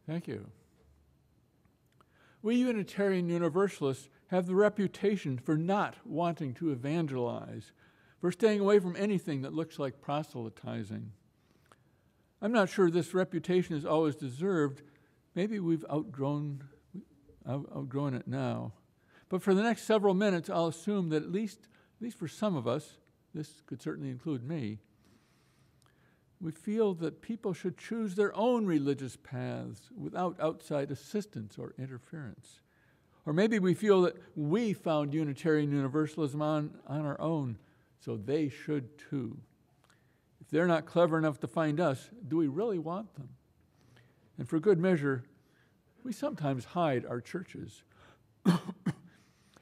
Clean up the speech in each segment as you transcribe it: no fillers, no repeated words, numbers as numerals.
Thank you. We Unitarian Universalists have the reputation for not wanting to evangelize, for staying away from anything that looks like proselytizing. I'm not sure this reputation is always deserved. Maybe we've outgrown it now. But for the next several minutes, I'll assume that at least for some of us, this could certainly include me, we feel that people should choose their own religious paths without outside assistance or interference. Or maybe we feel that we found Unitarian Universalism on our own, so they should too. If they're not clever enough to find us, do we really want them? And for good measure, we sometimes hide our churches.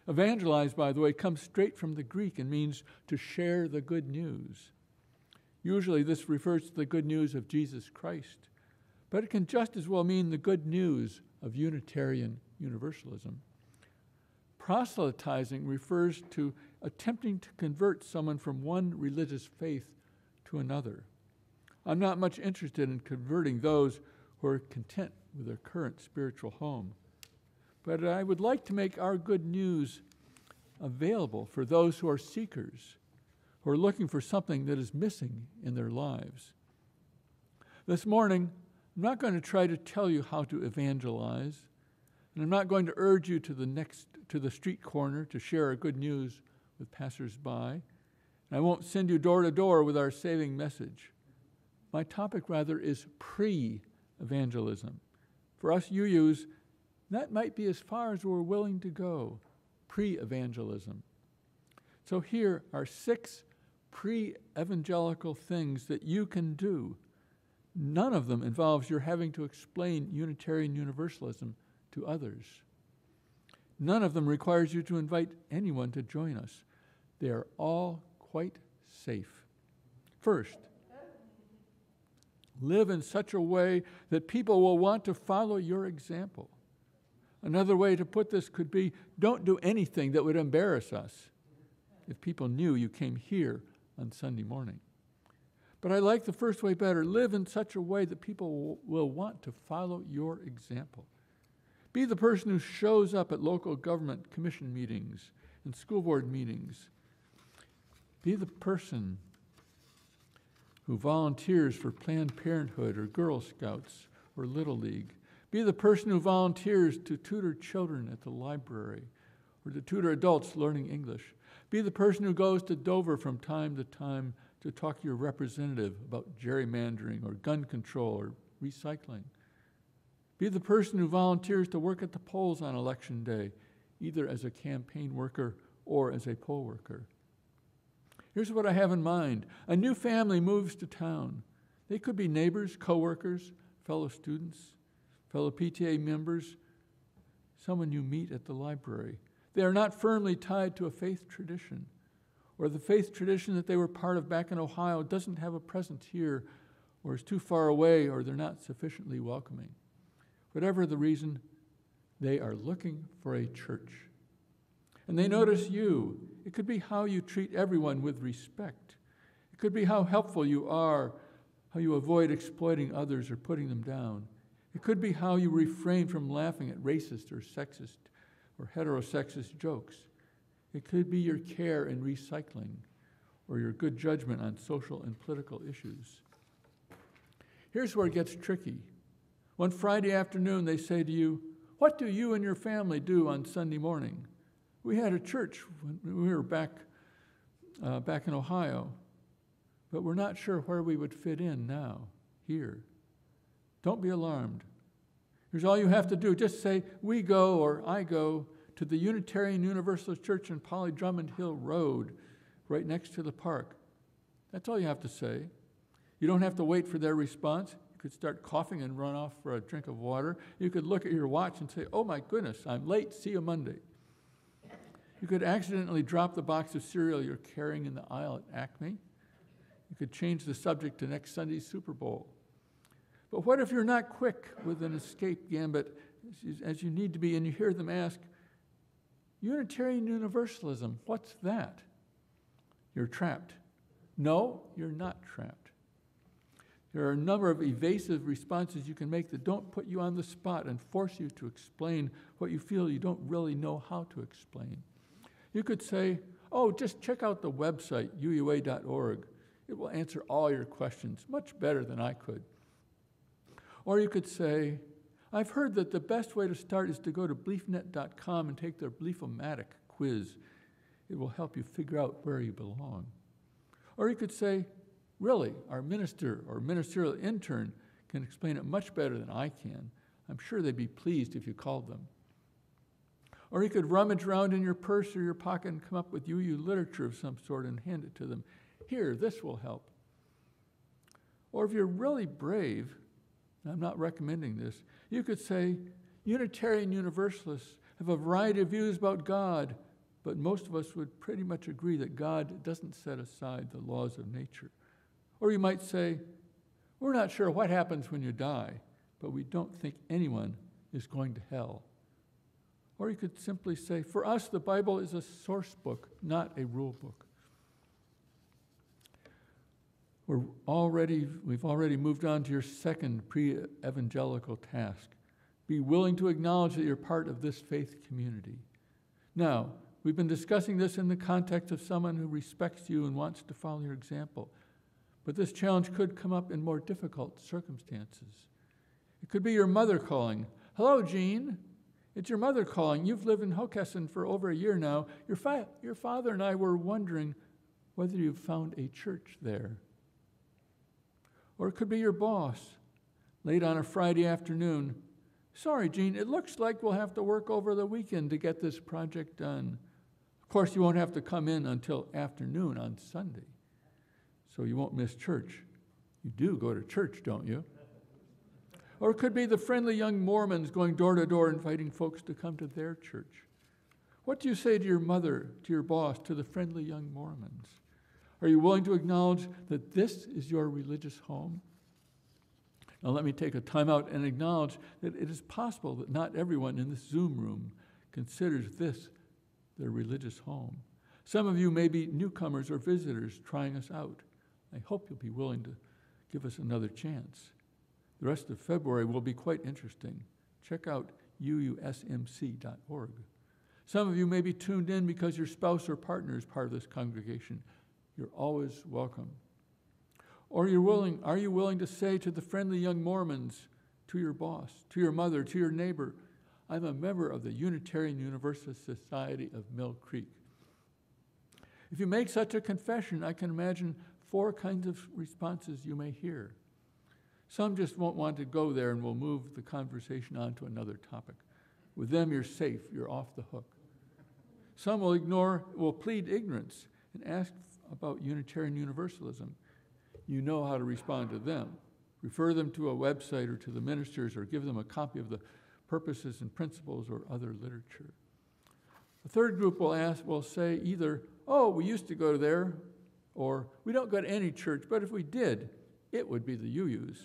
Evangelize, by the way, comes straight from the Greek and means to share the good news. Usually this refers to the good news of Jesus Christ, but it can just as well mean the good news of Unitarian Universalism. Proselytizing refers to attempting to convert someone from one religious faith to another. I'm not much interested in converting those who are content with their current spiritual home, but I would like to make our good news available for those who are seekers, who are looking for something that is missing in their lives. This morning, I'm not going to try to tell you how to evangelize, and I'm not going to urge you to the street corner to share our good news with passersby, and I won't send you door to door with our saving message. My topic, rather, is pre-evangelism. For us UUs, that might be as far as we're willing to go, pre-evangelism. So here are 6 pre-evangelical things that you can do. None of them involves your having to explain Unitarian Universalism to others. None of them requires you to invite anyone to join us. They are all quite safe. First, live in such a way that people will want to follow your example. Another way to put this could be, don't do anything that would embarrass us if people knew you came here on Sunday morning. But I like the first way better. Live in such a way that people will want to follow your example. Be the person who shows up at local government commission meetings and school board meetings. Be the person who volunteers for Planned Parenthood or Girl Scouts or Little League. Be the person who volunteers to tutor children at the library or to tutor adults learning English. Be the person who goes to Dover from time to time to talk to your representative about gerrymandering or gun control or recycling. Be the person who volunteers to work at the polls on Election Day, either as a campaign worker or as a poll worker. Here's what I have in mind. A new family moves to town. They could be neighbors, co-workers, fellow students, fellow PTA members, someone you meet at the library. They are not firmly tied to a faith tradition, or the faith tradition that they were part of back in Ohio doesn't have a presence here, or is too far away, or they're not sufficiently welcoming. Whatever the reason, they are looking for a church. And they notice you. It could be how you treat everyone with respect. It could be how helpful you are, how you avoid exploiting others or putting them down. It could be how you refrain from laughing at racist or sexist or heterosexist jokes. It could be your care in recycling or your good judgment on social and political issues. Here's where it gets tricky. One Friday afternoon, they say to you, "What do you and your family do on Sunday morning?" We had a church when we were back in Ohio, but we're not sure where we would fit in now, here. Don't be alarmed. Here's all you have to do. Just say, "We go," or "I go," to the Unitarian Universalist Church on Polly Drummond Hill Road, right next to the park. That's all you have to say. You don't have to wait for their response. You could start coughing and run off for a drink of water. You could look at your watch and say, "Oh my goodness, I'm late. See you Monday." You could accidentally drop the box of cereal you're carrying in the aisle at Acme. You could change the subject to next Sunday's Super Bowl. But what if you're not quick with an escape gambit as you need to be, and you hear them ask, "Unitarian Universalism, what's that?" You're trapped. No, you're not trapped. There are a number of evasive responses you can make that don't put you on the spot and force you to explain what you feel you don't really know how to explain. You could say, oh, just check out the website, uua.org. It will answer all your questions much better than I could. Or you could say, I've heard that the best way to start is to go to beliefnet.com and take their Belief-O-Matic quiz. It will help you figure out where you belong. Or you could say, really, our minister or ministerial intern can explain it much better than I can. I'm sure they'd be pleased if you called them. Or you could rummage around in your purse or your pocket and come up with UU literature of some sort and hand it to them. Here, this will help. Or if you're really brave, and I'm not recommending this, you could say, Unitarian Universalists have a variety of views about God, but most of us would pretty much agree that God doesn't set aside the laws of nature. Or you might say, we're not sure what happens when you die, but we don't think anyone is going to hell. Or you could simply say, for us, the Bible is a source book, not a rule book. We've already moved on to your second pre-evangelical task. Be willing to acknowledge that you're part of this faith community. Now, we've been discussing this in the context of someone who respects you and wants to follow your example. But this challenge could come up in more difficult circumstances. It could be your mother calling. Hello, Jean. It's your mother calling. You've lived in Hockessin for over a year now. Your father and I were wondering whether you've found a church there. Or it could be your boss, late on a Friday afternoon. Sorry, Jean, it looks like we'll have to work over the weekend to get this project done. Of course, you won't have to come in until afternoon on Sunday, so you won't miss church. You do go to church, don't you? Or it could be the friendly young Mormons going door to door inviting folks to come to their church. What do you say to your mother, to your boss, to the friendly young Mormons? Are you willing to acknowledge that this is your religious home? Now let me take a time out and acknowledge that it is possible that not everyone in this Zoom room considers this their religious home. Some of you may be newcomers or visitors trying us out. I hope you'll be willing to give us another chance. The rest of February will be quite interesting. Check out uusmc.org. Some of you may be tuned in because your spouse or partner is part of this congregation. You're always welcome. Or are you willing to say to the friendly young Mormons, to your boss, to your mother, to your neighbor, I'm a member of the Unitarian Universalist Society of Mill Creek. If you make such a confession, I can imagine 4 kinds of responses you may hear. Some just won't want to go there and will move the conversation on to another topic. With them, you're safe, you're off the hook. Some will plead ignorance and ask about Unitarian Universalism. You know how to respond to them. Refer them to a website or to the ministers or give them a copy of the purposes and principles or other literature. The third group will say either, oh, we used to go there, or we don't go to any church, but if we did, it would be the UUs.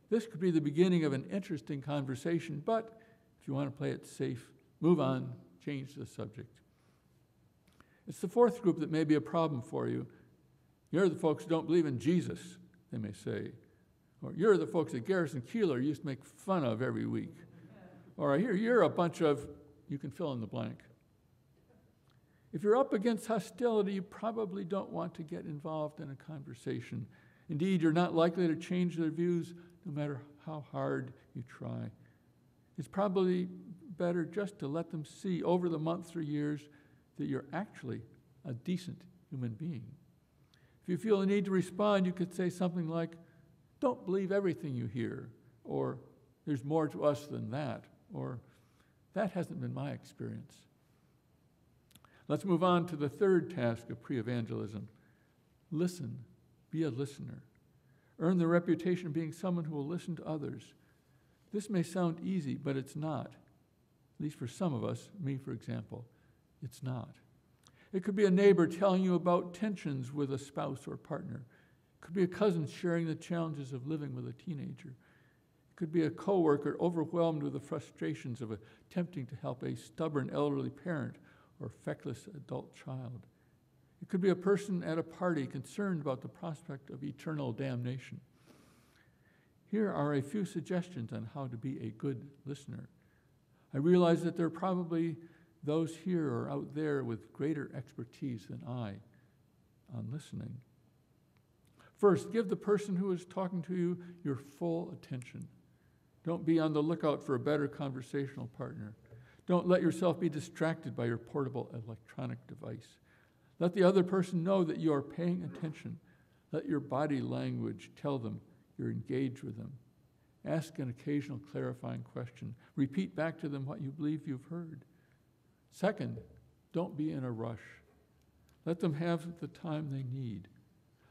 This could be the beginning of an interesting conversation, but if you want to play it safe, move on, change the subject. It's the fourth group that may be a problem for you. You're the folks who don't believe in Jesus, they may say. Or you're the folks that Garrison Keillor used to make fun of every week. Or I hear you're a bunch of, you can fill in the blank. If you're up against hostility, you probably don't want to get involved in a conversation. Indeed, you're not likely to change their views no matter how hard you try. It's probably better just to let them see over the months or years that you're actually a decent human being. If you feel the need to respond, you could say something like, don't believe everything you hear, or there's more to us than that, or that hasn't been my experience. Let's move on to the third task of pre-evangelism. Listen, be a listener. Earn the reputation of being someone who will listen to others. This may sound easy, but it's not. At least for some of us, me for example, it's not. It could be a neighbor telling you about tensions with a spouse or partner. It could be a cousin sharing the challenges of living with a teenager. It could be a coworker overwhelmed with the frustrations of attempting to help a stubborn elderly parent or feckless adult child. It could be a person at a party concerned about the prospect of eternal damnation. Here are a few suggestions on how to be a good listener. I realize that there are probably those here or out there with greater expertise than I on listening. First, give the person who is talking to you your full attention. Don't be on the lookout for a better conversational partner. Don't let yourself be distracted by your portable electronic device. Let the other person know that you are paying attention. Let your body language tell them you're engaged with them. Ask an occasional clarifying question. Repeat back to them what you believe you've heard. Second, don't be in a rush. Let them have the time they need.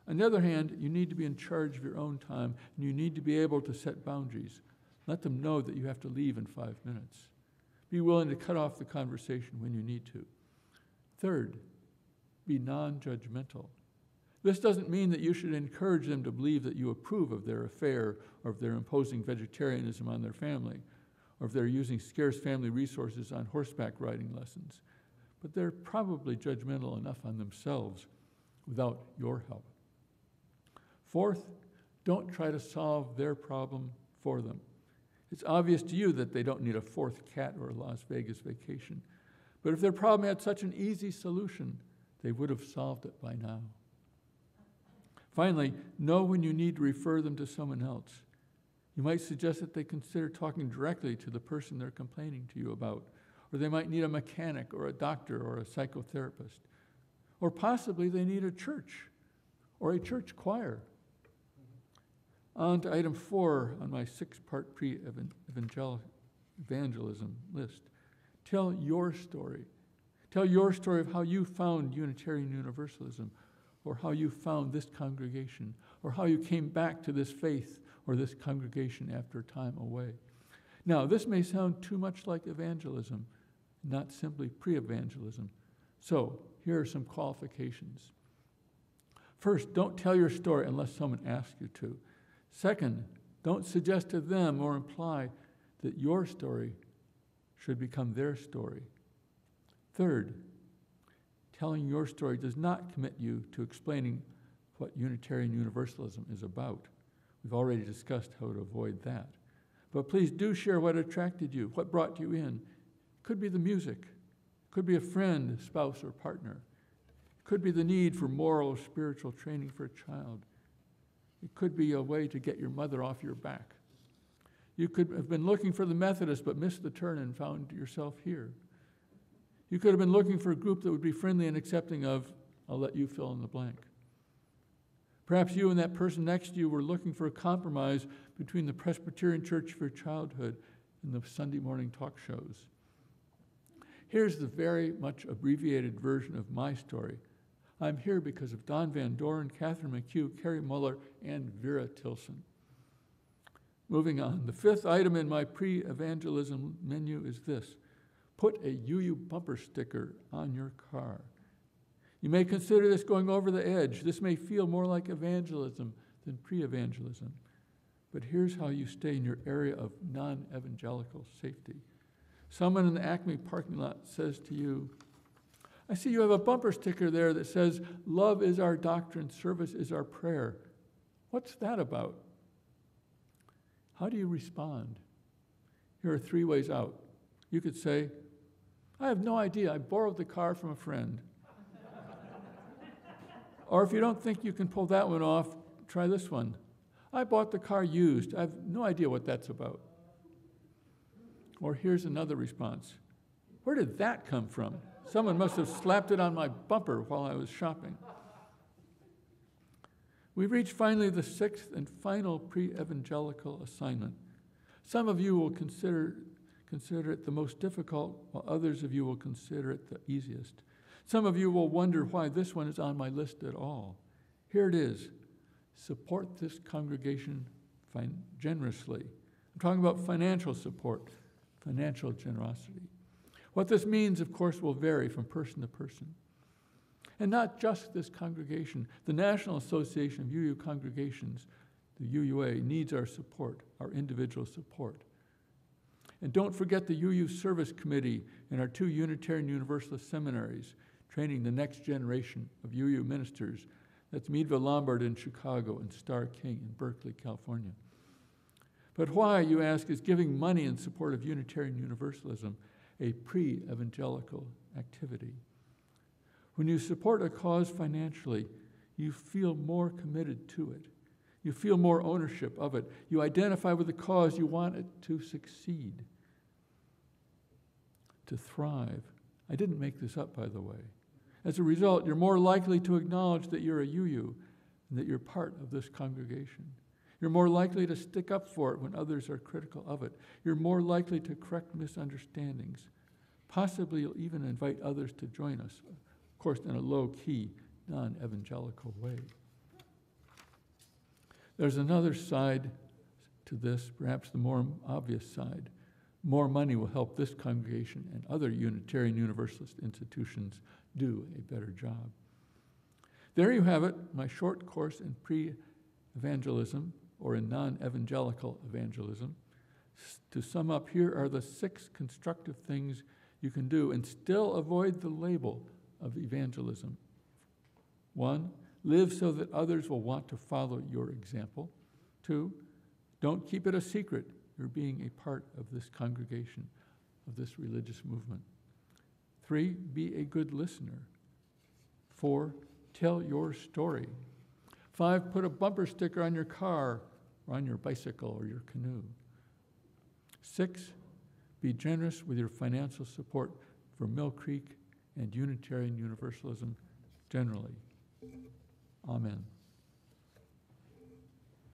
On the other hand, you need to be in charge of your own time, and you need to be able to set boundaries. Let them know that you have to leave in 5 minutes. Be willing to cut off the conversation when you need to. Third, be non-judgmental. This doesn't mean that you should encourage them to believe that you approve of their affair or if they're imposing vegetarianism on their family or if they're using scarce family resources on horseback riding lessons. But they're probably judgmental enough on themselves without your help. Fourth, don't try to solve their problem for them. It's obvious to you that they don't need a fourth cat or a Las Vegas vacation. But if their problem had such an easy solution, they would have solved it by now. Finally, know when you need to refer them to someone else. You might suggest that they consider talking directly to the person they're complaining to you about, or they might need a mechanic or a doctor or a psychotherapist, or possibly they need a church or a church choir. On to item 4 on my 6-part pre-evangelism list. Tell your story. Tell your story of how you found Unitarian Universalism, or how you found this congregation, or how you came back to this faith or this congregation after a time away. Now, this may sound too much like evangelism, not simply pre-evangelism. So, here are some qualifications. First, don't tell your story unless someone asks you to. Second, don't suggest to them or imply that your story should become their story. Third, telling your story does not commit you to explaining what Unitarian Universalism is about. We've already discussed how to avoid that. But please do share what attracted you, what brought you in. It could be the music. It could be a friend, spouse, or partner. It could be the need for moral or spiritual training for a child. It could be a way to get your mother off your back. You could have been looking for the Methodist but missed the turn and found yourself here. You could have been looking for a group that would be friendly and accepting of, I'll let you fill in the blank. Perhaps you and that person next to you were looking for a compromise between the Presbyterian Church of your childhood and the Sunday morning talk shows. Here's the very much abbreviated version of my story. I'm here because of Don Van Doren, Catherine McHugh, Carrie Muller, and Vera Tilson. Moving on, the 5th item in my pre-evangelism menu is this. Put a UU bumper sticker on your car. You may consider this going over the edge. This may feel more like evangelism than pre-evangelism. But here's how you stay in your area of non-evangelical safety. Someone in the Acme parking lot says to you, I see you have a bumper sticker there that says, love is our doctrine, service is our prayer. What's that about? How do you respond? Here are 3 ways out. You could say, I have no idea. I borrowed the car from a friend. Or if you don't think you can pull that one off, try this one. I bought the car used. I have no idea what that's about. Or here's another response. Where did that come from? Someone must have slapped it on my bumper while I was shopping. We reach finally the 6th and final pre-evangelical assignment. Some of you will consider it the most difficult, while others of you will consider it the easiest. Some of you will wonder why this one is on my list at all. Here it is. Support this congregation generously. I'm talking about financial support, financial generosity. What this means, of course, will vary from person to person. And not just this congregation. The National Association of UU Congregations, the UUA, needs our support, our individual support. And don't forget the UU Service Committee and our 2 Unitarian Universalist seminaries, training the next generation of UU ministers. That's Meadville Lombard in Chicago and Starr King in Berkeley, California. But why, you ask, is giving money in support of Unitarian Universalism a pre-evangelical activity? When you support a cause financially, you feel more committed to it. You feel more ownership of it. You identify with the cause. You want it to succeed, to thrive. I didn't make this up, by the way. As a result, you're more likely to acknowledge that you're a UU and that you're part of this congregation. You're more likely to stick up for it when others are critical of it. You're more likely to correct misunderstandings. Possibly you'll even invite others to join us, of course, in a low-key, non-evangelical way. There's another side to this, perhaps the more obvious side. More money will help this congregation and other Unitarian Universalist institutions do a better job. There you have it, my short course in pre-evangelism, or in non-evangelical evangelism. To sum up, here are the 6 constructive things you can do and still avoid the label of evangelism. 1, live so that others will want to follow your example. 2, don't keep it a secret. You're being a part of this congregation, of this religious movement. 3, be a good listener. 4, tell your story. 5, put a bumper sticker on your car or on your bicycle or your canoe. 6, be generous with your financial support for Mill Creek and Unitarian Universalism generally. Amen.